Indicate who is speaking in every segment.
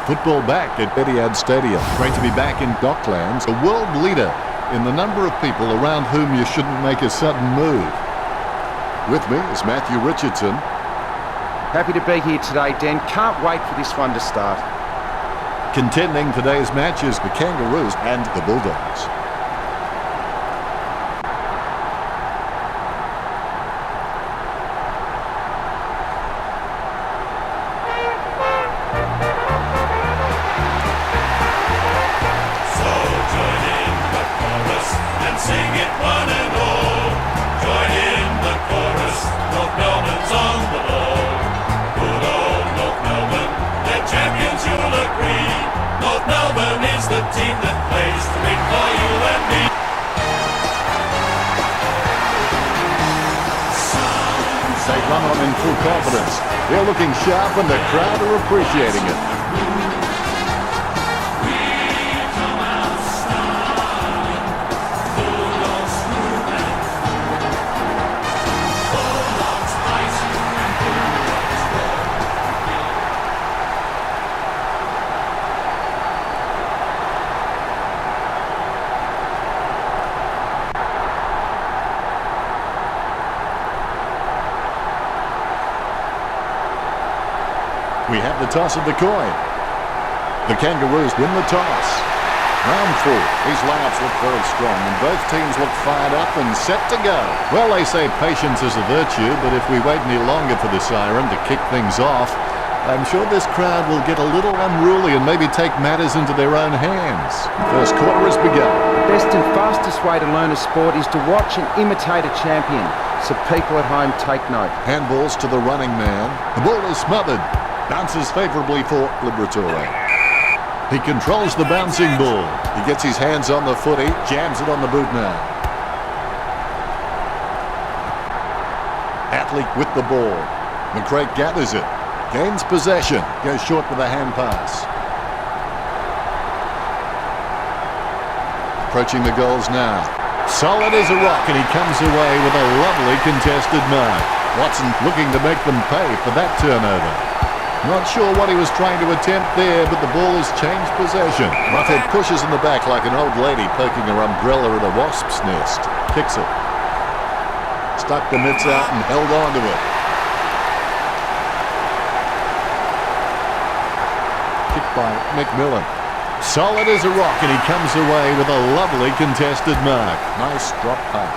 Speaker 1: Football back at Etihad Stadium. Great to be back in Docklands, a world leader in the number of people around whom you shouldn't make a sudden move. With me is Matthew Richardson.
Speaker 2: Happy to be here today, Dan. Can't wait for this one to start.
Speaker 1: Contending today's match is the Kangaroos and the Bulldogs.
Speaker 3: Sing it one and all. Join in the chorus. North Melbourne's on the ball. Good old North Melbourne, they're champions, you'll agree. North Melbourne is the team that plays to win for you and me.
Speaker 1: They run on in full confidence. They're looking sharp and the crowd are appreciating it. We have the toss of the coin. The Kangaroos win the toss. Round 4. These layups look very strong and both teams look fired up and set to go. Well, they say patience is a virtue, but if we wait any longer for the siren to kick things off, I'm sure this crowd will get a little unruly and maybe take matters into their own hands. First quarter has begun.
Speaker 2: The best and fastest way to learn a sport is to watch and imitate a champion. So people at home take note.
Speaker 1: Handballs to the running man. The ball is smothered. Bounces favourably for Liberatore. He controls the bouncing ball. He gets his hands on the footy, jams it on the boot now. Athlete with the ball. McRae gathers it. Gains possession. Goes short with a hand pass. Approaching the goals now. Solid as a rock, and he comes away with a lovely contested mark. Watson looking to make them pay for that turnover. Not sure what he was trying to attempt there, but the ball has changed possession. Roughhead pushes in the back like an old lady poking her umbrella at a wasp's nest. Kicks it. Stuck the mitts out and held on to it. Kicked by McMillan. Solid as a rock, and he comes away with a lovely contested mark. Nice drop punt.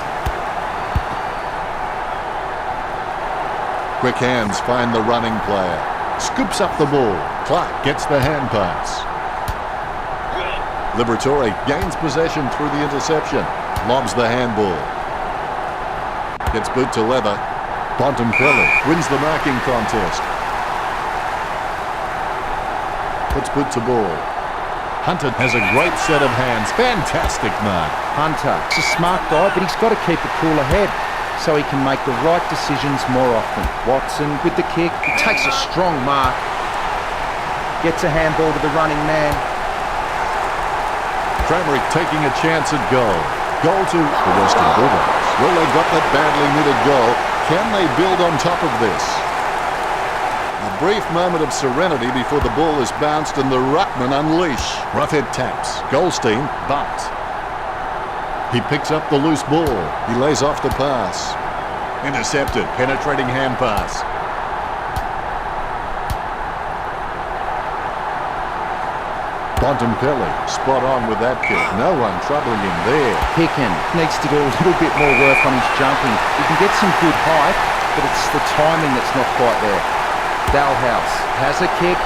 Speaker 1: Quick hands find the running player. Scoops up the ball. Clark gets the hand pass. Liberatore gains possession through the interception. Lobs the handball. Gets boot to leather. Bontempelli wins the marking contest. Puts boot to ball. Hunter has a great set of hands. Fantastic mark.
Speaker 2: Hunter, he's a smart guy, but he's got to keep a cooler head so he can make the right decisions more often. Watson with the kick. He takes a strong mark. Gets a handball to the running man.
Speaker 1: Cramerick taking a chance at goal. Goal to the Western Bulldogs. Well, they got that badly needed goal. Can they build on top of this? A brief moment of serenity before the ball is bounced and the ruckman unleash. Roughhead taps. Goldstein bumped. He picks up the loose ball. He lays off the pass. Intercepted. Penetrating hand pass. Bontempelli spot on with that kick. No one troubling him there.
Speaker 2: Picken needs to do a little bit more work on his jumping. He can get some good height, but it's the timing that's not quite there. Dalhouse has a kick.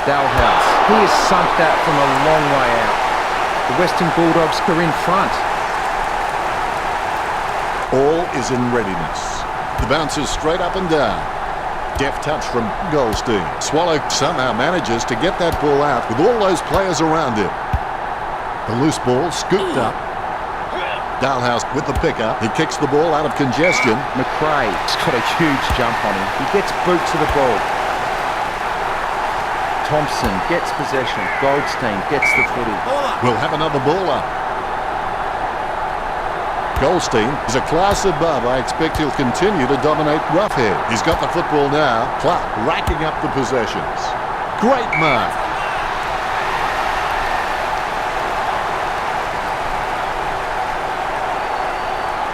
Speaker 2: Dalhouse. He has sunk that from a long way out. The Western Bulldogs are in front.
Speaker 1: All is in readiness. The bounce is straight up and down. Deft touch from Goldstein. Swallow somehow manages to get that ball out with all those players around him. The loose ball scooped up. Dalhouse with the pickup. He kicks the ball out of congestion.
Speaker 2: McRae's got a huge jump on him. He gets boot to the ball. Thompson gets possession. Goldstein gets the footy.
Speaker 1: We'll have another ball up. Goldstein is a class above. I expect he'll continue to dominate Roughhead. He's got the football now. Clark racking up the possessions. Great mark.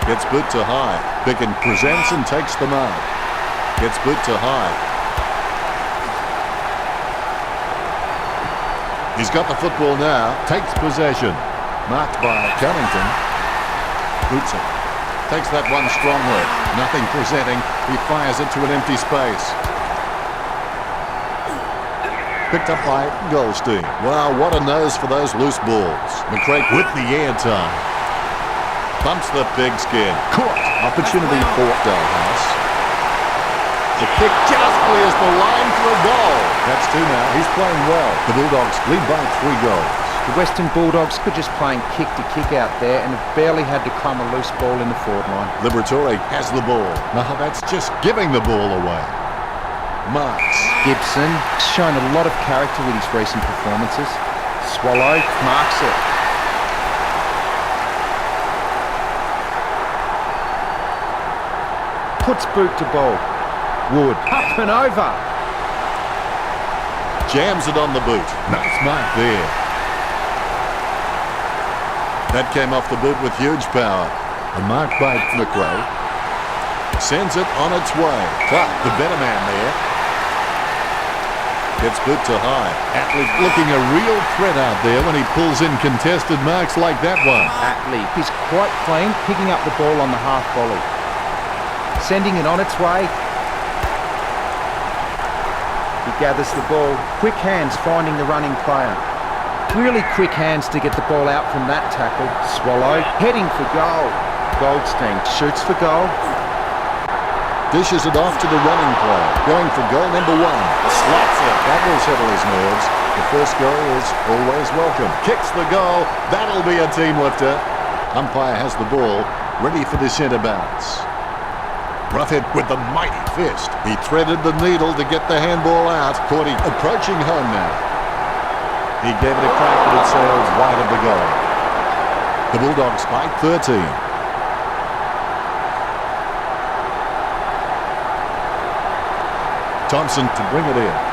Speaker 1: Gets boot to high. Bicken presents and takes the mark. Gets boot to high. He's got the football now. Takes possession. Marked by Cunnington. Boots it. Takes that one strongly. Nothing presenting. He fires it to an empty space. Picked up by Goldstein. Wow, what a nose for those loose balls. McCrae with the air time. Bumps the pigskin. Caught. Opportunity for Dalhouse. The kick just clears the line for a goal. That's two now. He's playing well. The Bulldogs lead by 3 goals.
Speaker 2: The Western Bulldogs could just playing kick to kick out there and have barely had to crumb a loose ball in the forward line.
Speaker 1: Liberatore has the ball. No, that's just giving the ball away. Marks.
Speaker 2: Gibson shown a lot of character with his recent performances. Swallow marks it. Puts boot to ball. Wood up and over.
Speaker 1: Jams it on the boot. Nice mark there. That came off the boot with huge power. A mark by McRae. Sends it on its way. Clark, the better man there. Gets boot to high. Atley looking a real threat out there when he pulls in contested marks like that one.
Speaker 2: Atley is quite clean, picking up the ball on the half volley. Sending it on its way. He gathers the ball. Quick hands finding the running player. Really quick hands to get the ball out from that tackle. Swallow heading for goal. Goldstein shoots for goal.
Speaker 1: Dishes it off to the running player. Going for goal number 1. Slots it. That will settle his nerves. The first goal is always welcome. Kicks the goal. That'll be a team lifter. Umpire has the ball. Ready for the centre bounce. Roughhead with the mighty fist. He threaded the needle to get the handball out. Cordy approaching home now. He gave it a crack, but it sailed wide of the goal. The Bulldogs by 13. Thompson to bring it in.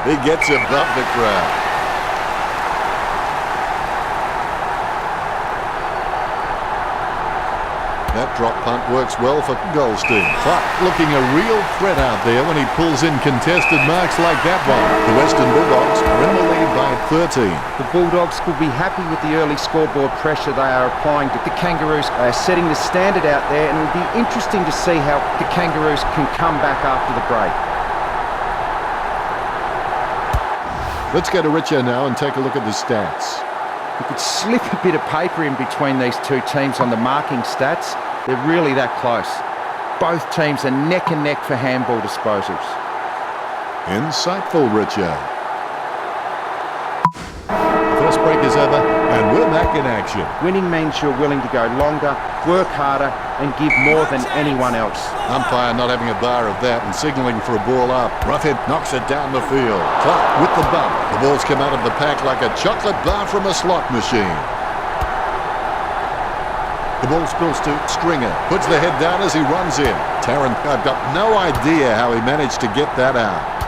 Speaker 1: He gets above the crowd. That drop punt works well for Goldstein. Clark looking a real threat out there when he pulls in contested marks like that one. The Western Bulldogs are in the lead by 13.
Speaker 2: The Bulldogs will be happy with the early scoreboard pressure they are applying to the Kangaroos. They are setting the standard out there, and it will be interesting to see how the Kangaroos can come back after the break.
Speaker 1: Let's go to Richo now and take a look at the stats.
Speaker 2: You could slip a bit of paper in between these two teams on the marking stats. They're really that close. Both teams are neck and neck for handball disposals.
Speaker 1: Insightful, Richo. First break is over, and we're back in action.
Speaker 2: Winning means you're willing to go longer, work harder, and give more than anyone else.
Speaker 1: Umpire not having a bar of that and signalling for a ball up. Roughhead knocks it down the field. Clark with the bump. The ball's come out of the pack like a chocolate bar from a slot machine. The ball spills to Stringer. Puts the head down as he runs in. Tarrant, I've got no idea how he managed to get that out.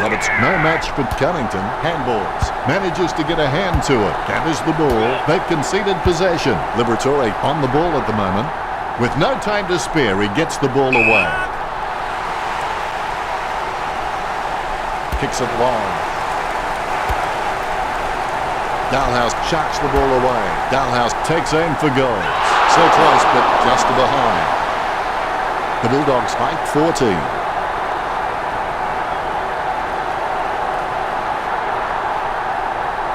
Speaker 1: But it's no match for Cunnington. Handballs. Manages to get a hand to it. Gathers the ball. They've conceded possession. Liberatore on the ball at the moment. With no time to spare, he gets the ball away. Kicks it long. Dalhouse chucks the ball away. Dalhouse takes aim for goals. So close, but just behind. The Bulldogs fight 14.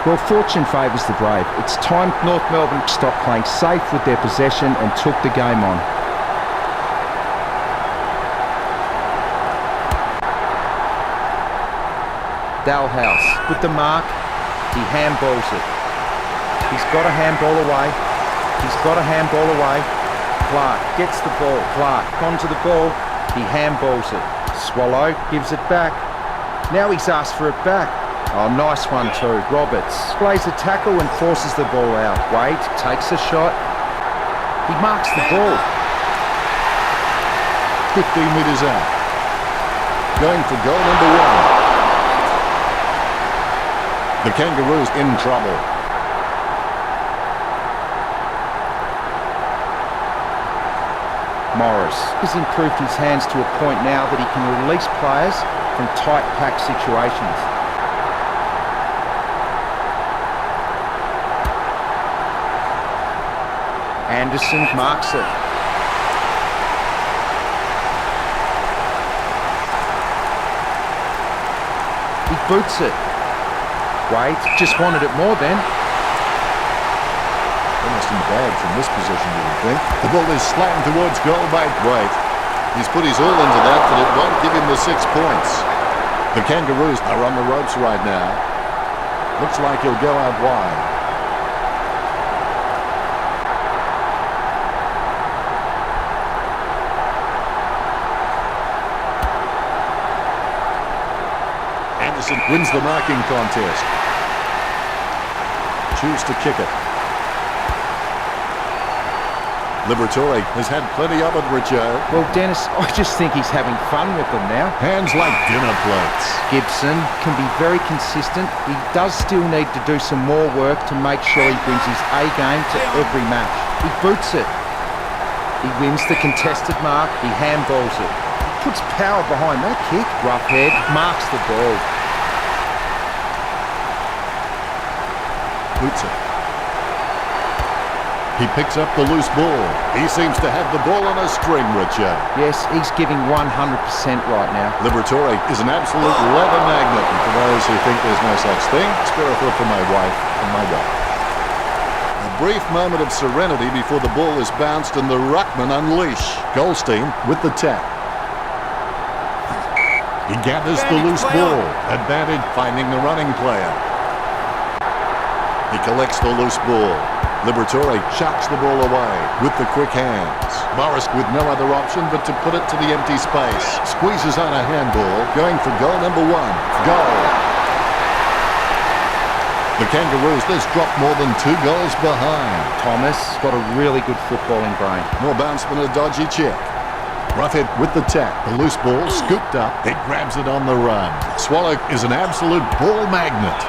Speaker 2: Well, fortune favours the brave. It's time North Melbourne stopped playing safe with their possession and took the game on. Dalhouse with the mark. He handballs it. He's got a handball away. He's got a handball away. Clark gets the ball. Clark onto the ball. He handballs it. Swallow gives it back. Now he's asked for it back. Oh, nice one too. Roberts plays a tackle and forces the ball out. Wade takes a shot. He marks the ball.
Speaker 1: 15 metres out. Going for goal number 1. The Kangaroos in trouble.
Speaker 2: Morris has improved his hands to a point now that he can release players from tight pack situations. Anderson marks it. He boots it. Wade just wanted it more then.
Speaker 1: Almost in bad from this position, you would think. The ball is slammed towards goal by Wade. He's put his all into that, but it won't give him the 6 points. The Kangaroos are on the ropes right now. Looks like he'll go out wide. Anderson wins the marking contest. Choose to kick it. Liberatore has had plenty of it, Richo.
Speaker 2: Well, Dennis, I just think he's having fun with them now.
Speaker 1: Hands like dinner plates.
Speaker 2: Gibson can be very consistent. He does still need to do some more work to make sure he brings his A game to every match. He boots it. He wins the contested mark. He handballs it. He puts power behind that kick. Rough head, marks the ball.
Speaker 1: Boots it. He picks up the loose ball. He seems to have the ball on a string, Richard.
Speaker 2: Yes, he's giving 100% right now.
Speaker 1: Liberatore is an absolute leather magnet. And for those who think there's no such thing, spare a thought for my wife and my wife. A brief moment of serenity before the ball is bounced and the ruckman unleash. Goldstein with the tap. He gathers the loose ball. Advantage finding the running player. He collects the loose ball. Liberatore chucks the ball away with the quick hands. Morris with no other option but to put it to the empty space. Squeezes on a handball, going for goal number 1. Goal. The Kangaroos just dropped more than 2 goals behind.
Speaker 2: Thomas got a really good footballing brain.
Speaker 1: More bounce than a dodgy check. Roughhead with the tap. The loose ball scooped up. He grabs it on the run. Swallow is an absolute ball magnet.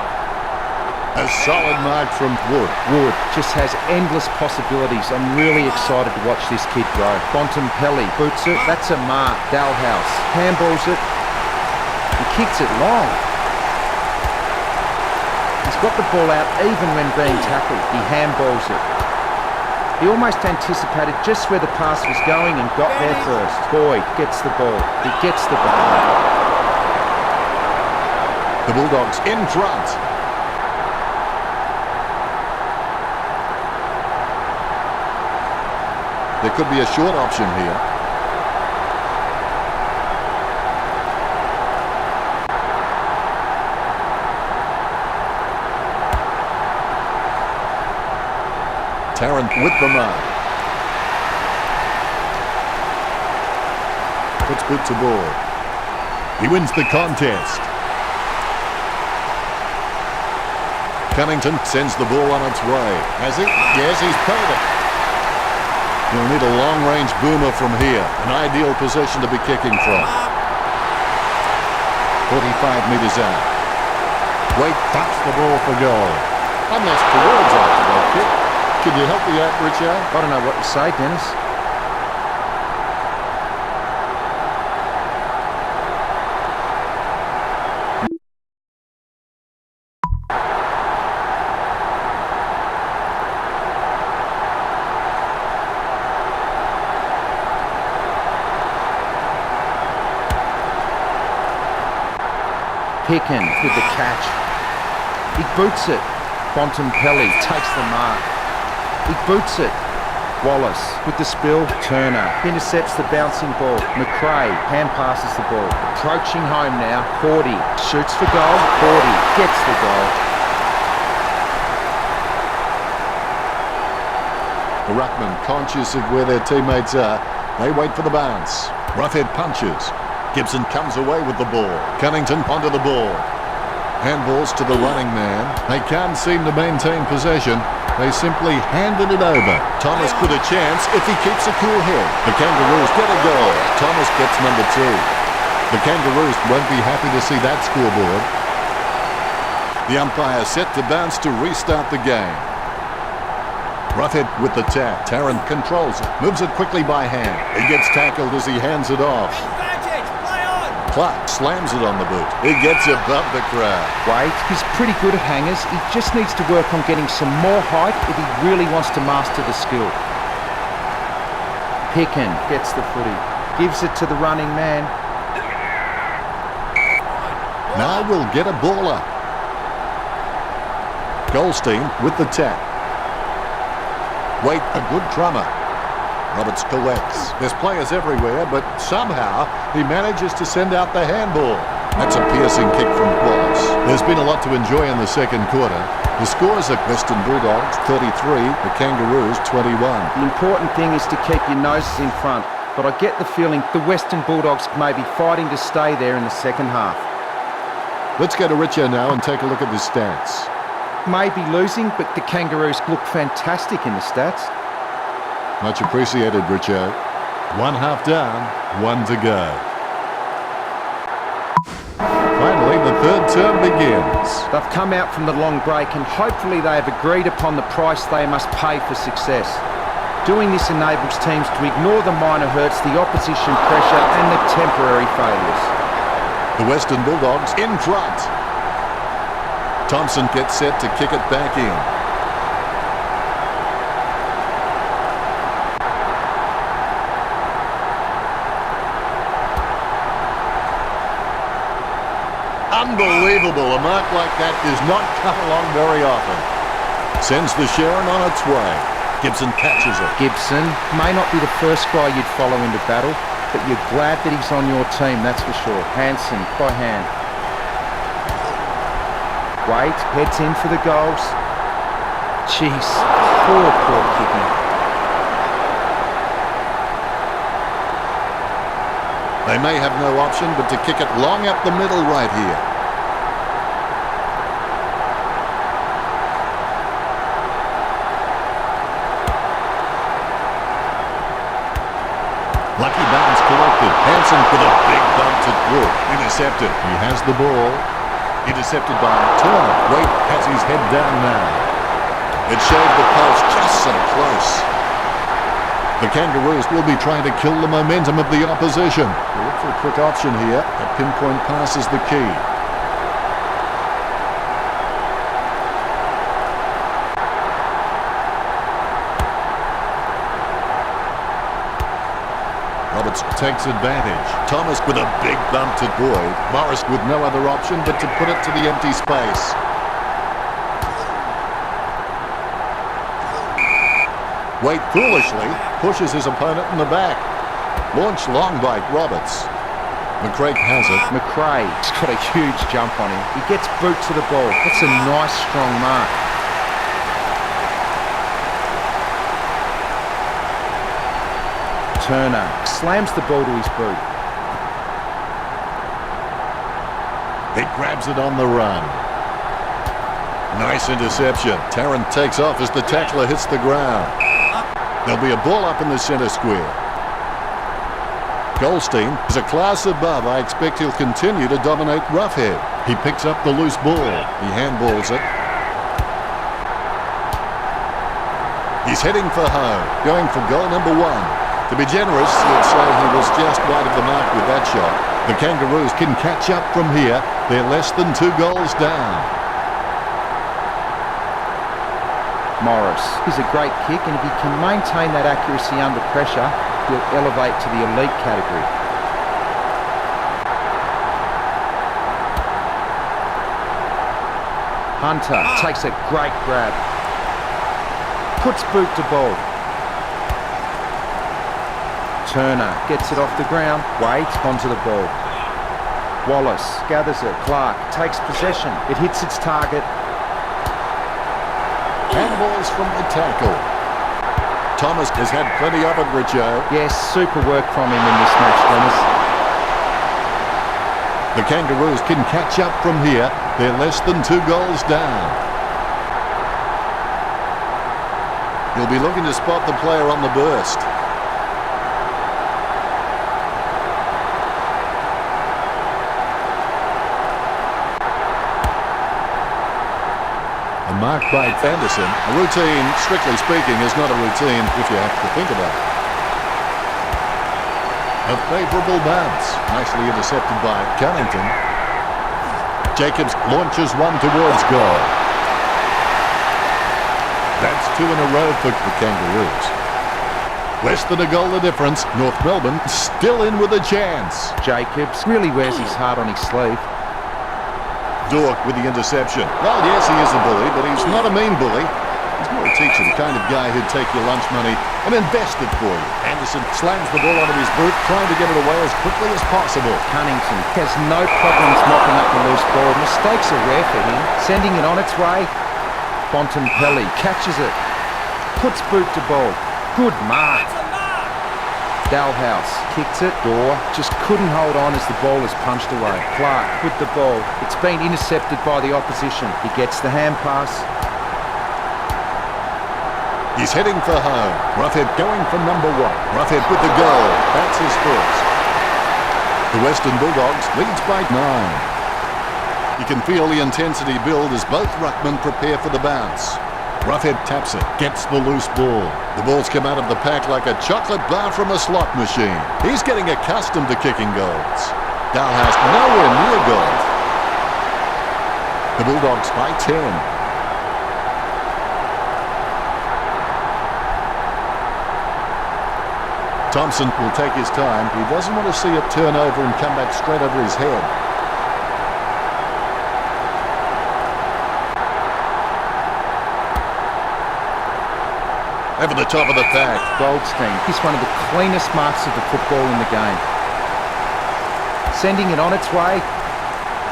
Speaker 1: A solid mark from Wood.
Speaker 2: Wood just has endless possibilities. I'm really excited to watch this kid grow. Bontempelli boots it. That's a mark. Dalhouse handballs it. He kicks it long. He's got the ball out even when being tackled. He handballs it. He almost anticipated just where the pass was going and got there first. Boyd gets the ball. He gets the ball.
Speaker 1: The Bulldogs in front. There could be a short option here. Tarrant with the mark. Puts boot to ball. He wins the contest. Cunnington sends the ball on its way. Has he? Yes, he's paid it. You'll need a long-range boomer from here. An ideal position to be kicking from. 45 metres out. Wade thumps the ball for goal. Almost towards after that kick. Can you help me out, Richard?
Speaker 2: I don't know what to say, Dennis. Picken with the catch. He boots it. Bontempelli takes the mark. He boots it. Wallace with the spill. Turner intercepts the bouncing ball. McRae hand passes the ball. Approaching home now. 40 shoots for goal. 40 gets the goal.
Speaker 1: The ruckman, conscious of where their teammates are, they wait for the bounce. Roughhead punches. Gibson comes away with the ball. Cunnington onto the ball. Handballs to the running man. They can't seem to maintain possession. They simply handed it over. Thomas with a chance if he keeps a cool head. The Kangaroos get a goal. Thomas gets number 2. The Kangaroos won't be happy to see that scoreboard. The umpire set to bounce to restart the game. Roughhead with the tap. Tarrant controls it. Moves it quickly by hand. He gets tackled as he hands it off.
Speaker 3: Advantage, play on!
Speaker 1: Clark slams it on the boot. He gets above the crowd.
Speaker 2: Wade, he's pretty good at hangers. He just needs to work on getting some more height if he really wants to master the skill. Picken gets the footy. Gives it to the running man.
Speaker 1: Now we'll get a ball up. Goldstein with the tap. Wait, a good drummer. Roberts collects. There's players everywhere, but somehow he manages to send out the handball. That's a piercing kick from Wallace. There's been a lot to enjoy in the second quarter. The scores are Western Bulldogs 33, the Kangaroos 21.
Speaker 2: The important thing is to keep your noses in front, but I get the feeling the Western Bulldogs may be fighting to stay there in the second half.
Speaker 1: Let's go to Richo now and take a look at the stats.
Speaker 2: Maybe losing, but the Kangaroos look fantastic in the stats.
Speaker 1: Much appreciated, Richo. 1 half down, 1 to go. Finally, the third term begins.
Speaker 2: They've come out from the long break and hopefully they have agreed upon the price they must pay for success. Doing this enables teams to ignore the minor hurts, the opposition pressure and the temporary failures.
Speaker 1: The Western Bulldogs in front. Thompson gets set to kick it back in. Unbelievable. A mark like that does not come along very often. Sends the Sharon on its way. Gibson catches it.
Speaker 2: Gibson may not be the first guy you'd follow into battle, but you're glad that he's on your team, that's for sure. Hansen by hand. Wait, heads in for the goals. Jeez, poor kicking.
Speaker 1: They may have no option but to kick it long up the middle right here. Lucky bounce collected. Hansen with a big bump to through. Intercepted. He has the ball. Intercepted by Turner. Wait has his head down now. It shaved the post just so close. The Kangaroos will be trying to kill the momentum of the opposition. They look for a quick option here. A pinpoint pass is the key. Roberts takes advantage. Thomas with a big bump to Boyd. Morris with no other option but to put it to the empty space. Wait foolishly pushes his opponent in the back. Launched long by Roberts. McCrae has it.
Speaker 2: McRae's got a huge jump on him. He gets boot to the ball. That's a nice strong mark. Turner slams the ball to his boot.
Speaker 1: He grabs it on the run. Nice interception. Tarrant takes off as the tackler hits the ground. There'll be a ball up in the centre square. Goldstein is a class above. I expect he'll continue to dominate Roughhead. He picks up the loose ball. He handballs it. He's heading for home, going for goal number 1. To be generous, you'd say he was just wide of the mark with that shot. The Kangaroos can catch up from here. They're less than 2 goals down.
Speaker 2: Morris is a great kick, and if he can maintain that accuracy under pressure, he'll elevate to the elite category. Hunter takes a great grab. Puts boot to ball. Turner gets it off the ground. Wade onto the ball. Wallace gathers it. Clark takes possession. It hits its target.
Speaker 1: Handballs from the tackle. Thomas has had plenty of it, Richo.
Speaker 2: Yes, super work from him in this match, Dennis.
Speaker 1: The Kangaroos can catch up from here. They're less than 2 goals down. He'll be looking to spot the player on the burst. A mark by Anderson. A routine, strictly speaking, is not a routine if you have to think about it. A favourable bounce. Nicely intercepted by Cunnington. Jacobs launches one towards goal. That's 2 in a row for the Kangaroos. Less than a goal the difference. North Melbourne still in with a chance.
Speaker 2: Jacobs really wears his heart on his sleeve.
Speaker 1: Dork with the interception. Well, yes, he is a bully, but he's not a mean bully. He's more a teacher, the kind of guy who'd take your lunch money and invest it for you. Anderson slams the ball out of his boot, trying to get it away as quickly as possible.
Speaker 2: Cunnington has no problems mopping up the loose ball. Mistakes are rare for him. Sending it on its way. Bontempelli catches it. Puts boot to ball. Good mark. Dalhouse kicks it. Door just couldn't hold on as the ball is punched away. Clark with the ball. It's been intercepted by the opposition. He gets the hand pass.
Speaker 1: He's heading for home. Roughhead going for number 1. Roughhead with the goal. That's his first. The Western Bulldogs leads by 9. You can feel the intensity build as both ruckmen prepare for the bounce. Roughhead taps it, gets the loose ball. The ball's come out of the pack like a chocolate bar from a slot machine. He's getting accustomed to kicking goals. Dalhouse nowhere near goal. The Bulldogs by 10. Thompson will take his time. He doesn't want to see it turn over and come back straight over his head. Over the top of the pack.
Speaker 2: Goldstein. He's one of the cleanest marks of the football in the game. Sending it on its way.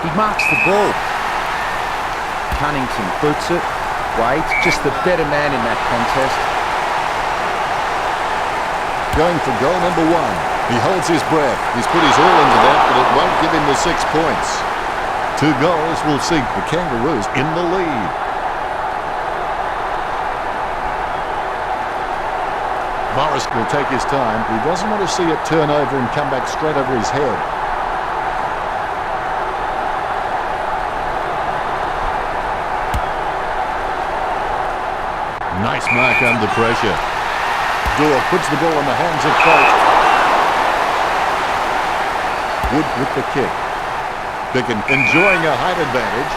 Speaker 2: He marks the ball. Cunnington boots it. Wade, just the better man in that contest.
Speaker 1: Going for goal number 1. He holds his breath. He's put his all into that, but it won't give him the 6 points. 2 goals will see the Kangaroos in the lead. Morris will take his time. He doesn't want to see it turn over and come back straight over his head. Nice mark under pressure. Dorr puts the ball in the hands of Colt. Wood with the kick. Bicken enjoying a height advantage.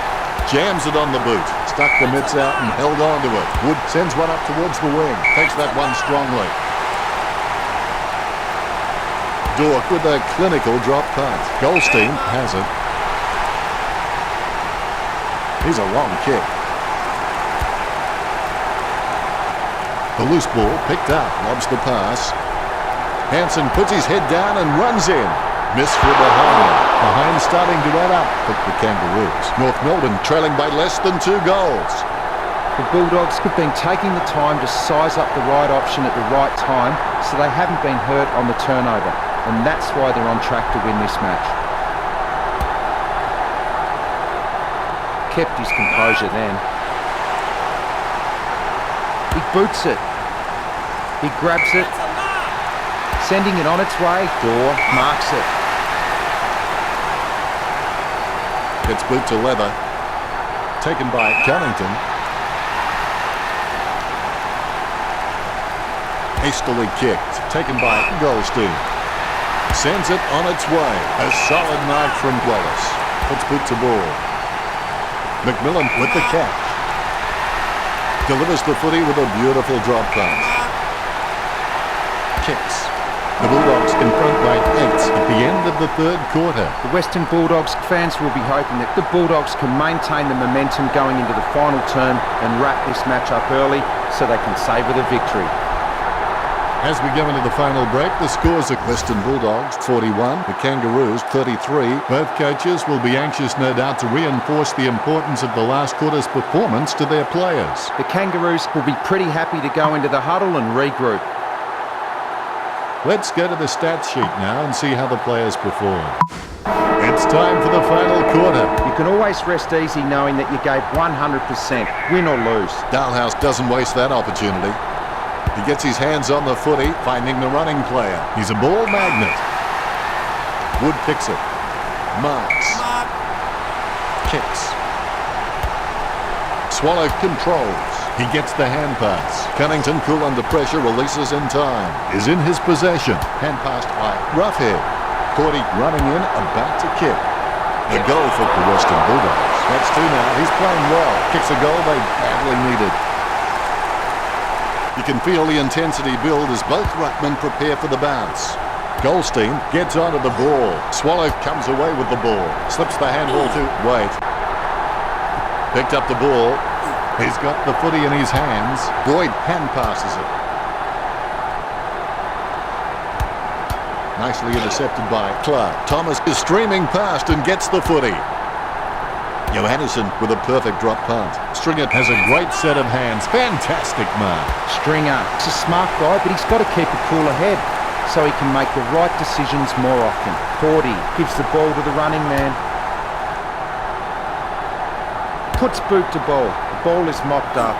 Speaker 1: Jams it on the boot. Stuck the mitts out and held on to it. Wood sends one up towards the wing. Takes that one strongly. Dork with a clinical drop punt. Goldstein has it. Here's a long kick. The loose ball picked up, lobs the pass. Hansen puts his head down and runs in. Miss for behind. Behind starting to add up for the Kangaroos. North Melbourne trailing by less than 2 goals.
Speaker 2: The Bulldogs have been taking the time to size up the right option at the right time, so they haven't been hurt on the turnover, and that's why they're on track to win this match. Kept his composure then. He boots it. He grabs it. Sending it on its way. Dorr marks it.
Speaker 1: It's boot to leather. Taken by Cunnington. Hastily kicked. Taken by Goldstein. Sends it on its way. A solid mark from Wallace. Puts boot to ball. McMillan with the catch. Delivers the footy with a beautiful drop pass. Kicks. The Bulldogs confront by 8 at the end of the 3rd quarter.
Speaker 2: The Western Bulldogs fans will be hoping that the Bulldogs can maintain the momentum going into the final term and wrap this match up early so they can savour the victory.
Speaker 1: As we go into the final break, the scores are Western Bulldogs 41, the Kangaroos 33. Both coaches will be anxious, no doubt, to reinforce the importance of the last quarter's performance to their players.
Speaker 2: The Kangaroos will be pretty happy to go into the huddle and regroup.
Speaker 1: Let's go to the stats sheet now and see how the players perform. It's time for the final quarter.
Speaker 2: You can always rest easy knowing that you gave 100%, win or lose.
Speaker 1: Dalhouse doesn't waste that opportunity. He gets his hands on the footy, finding the running player. He's a ball magnet. Wood picks it. Marks. Kicks. Swallow controls. He gets the hand pass. Cunnington, cool under pressure, releases in time. Is in his possession. Hand passed by Roughhead. Cordy running in, about to kick. The goal for the Western Bulldogs. That's two now. He's playing well. Kicks a goal they badly needed. You can feel the intensity build as both ruckmen prepare for the bounce. Goldstein gets onto the ball. Swallow comes away with the ball. Slips the handball to Wait. Picked up the ball. He's got the footy in his hands. Boyd hand passes it. Nicely intercepted by Clark. Thomas is streaming past and gets the footy. Johannesson with a perfect drop punt. Stringer has a great set of hands. Fantastic mark.
Speaker 2: Stringer, he's a smart guy, but he's got to keep a cooler head so he can make the right decisions more often. Cordy gives the ball to the running man. Puts boot to ball. The ball is mopped up.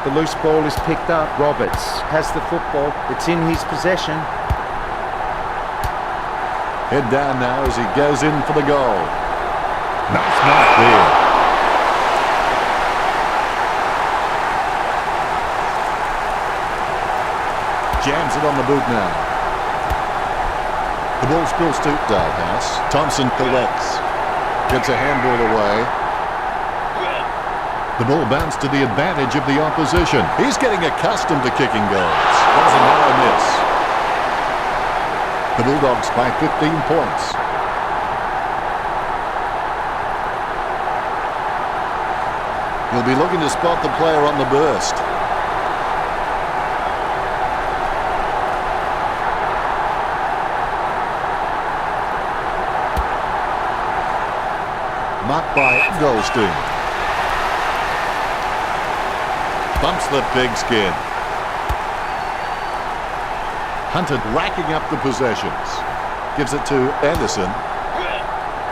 Speaker 2: The loose ball is picked up. Roberts has the football. It's in his possession.
Speaker 1: Head down now as he goes in for the goal. Nice mark there. Jams it on the boot now. The ball spills to Dalhouse. Thompson collects. Gets a handball away. The ball bounced to the advantage of the opposition. He's getting accustomed to kicking goals. That was a narrow miss. The Bulldogs by 15 points. He'll be looking to spot the player on the burst. Marked by Goldstein. Bumps the pigskin. Hunter racking up the possessions. Gives it to Anderson.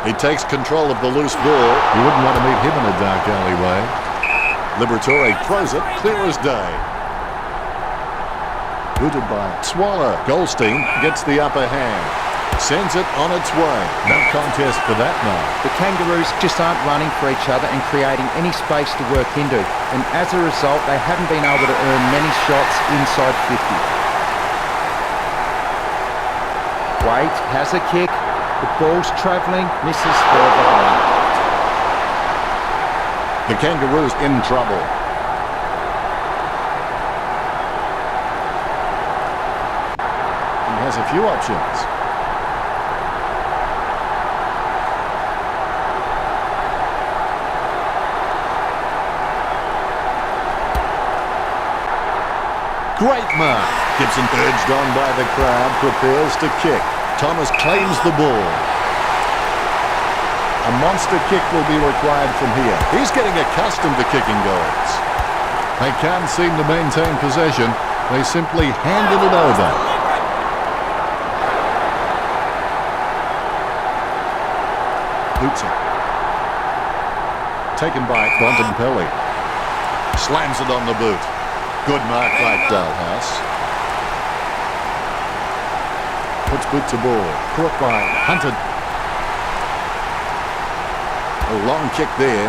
Speaker 1: He takes control of the loose ball. You wouldn't want to meet him in a dark alleyway. Liberatore throws it clear as day. Booted by Swallow. Goldstein gets the upper hand. Sends it on its way. No contest for that now.
Speaker 2: The Kangaroos just aren't running for each other and creating any space to work into. And as a result, they haven't been able to earn many shots inside 50. Wait, has a kick. The ball's travelling, misses further behind.
Speaker 1: The Kangaroos in trouble. He has a few options. Great mark. Gibson, urged on by the crowd, prepares to kick. Thomas claims the ball. A monster kick will be required from here. He's getting accustomed to kicking goals. They can't seem to maintain possession. They simply handed it over. Boots it. Taken by Bontempelli. Slams it on the boot. Good mark by Dalhouse. Puts boot to ball. Caught by Hunter. A long kick there.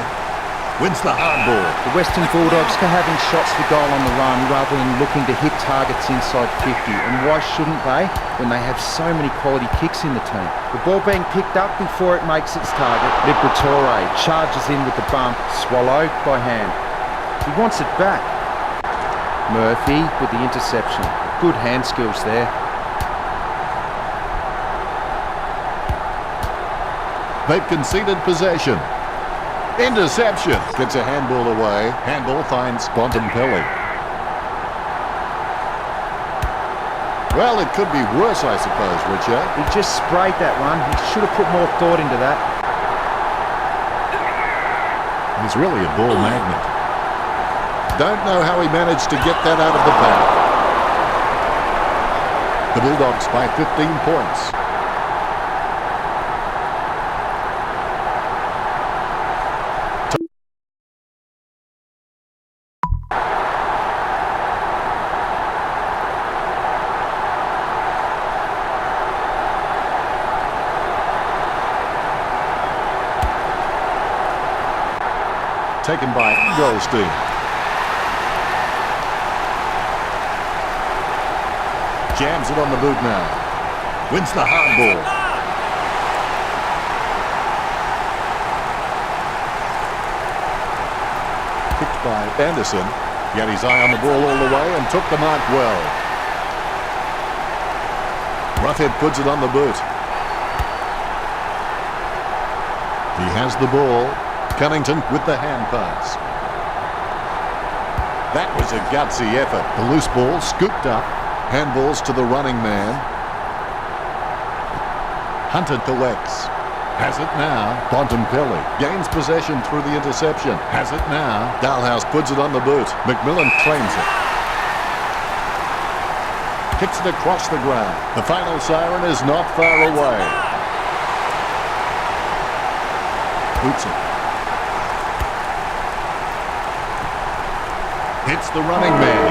Speaker 1: Wins the hard ball.
Speaker 2: The Western Bulldogs are having shots for goal on the run rather than looking to hit targets inside 50. And why shouldn't they when they have so many quality kicks in the team? The ball being picked up before it makes its target. Liberatore charges in with the bump. Swallowed by hand. He wants it back. Murphy with the interception. Good hand skills there.
Speaker 1: They've conceded possession. Interception. Gets a handball away. Handball finds Bontempelli. Well, it could be worse, I suppose, Richard.
Speaker 2: He just sprayed that one. He should have put more thought into that.
Speaker 1: He's really a ball magnet. Don't know how he managed to get that out of the pack. The Bulldogs by 15 points. Taken by Goldstein. Jams it on the boot now. Wins the hard ball. Picked by Anderson. He had his eye on the ball all the way and took the mark well. Roughhead puts it on the boot. He has the ball. Cunnington with the hand pass. That was a gutsy effort. The loose ball scooped up. Handballs to the running man. Hunter collects. Has it now. Bontempelli gains possession through the interception. Has it now. Dalhouse puts it on the boot. McMillan claims it. Kicks it across the ground. The final siren is not far away. Boots it. Hits the running man.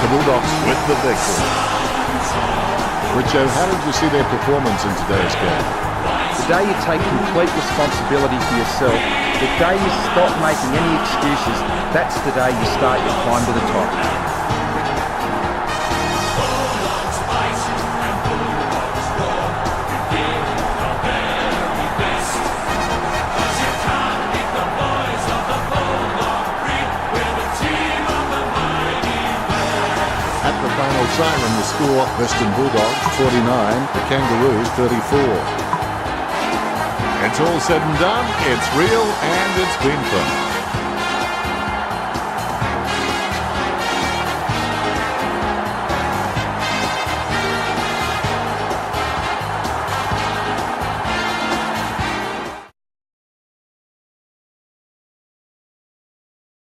Speaker 1: The Bulldogs with the victory. Richo, how did you see their performance in today's game?
Speaker 2: The day you take complete responsibility for yourself, the day you stop making any excuses, that's the day you start your climb to the top.
Speaker 1: At the final siren, the score, Western Bulldogs 49, the Kangaroos 34. It's all said and done, it's real and it's been fun.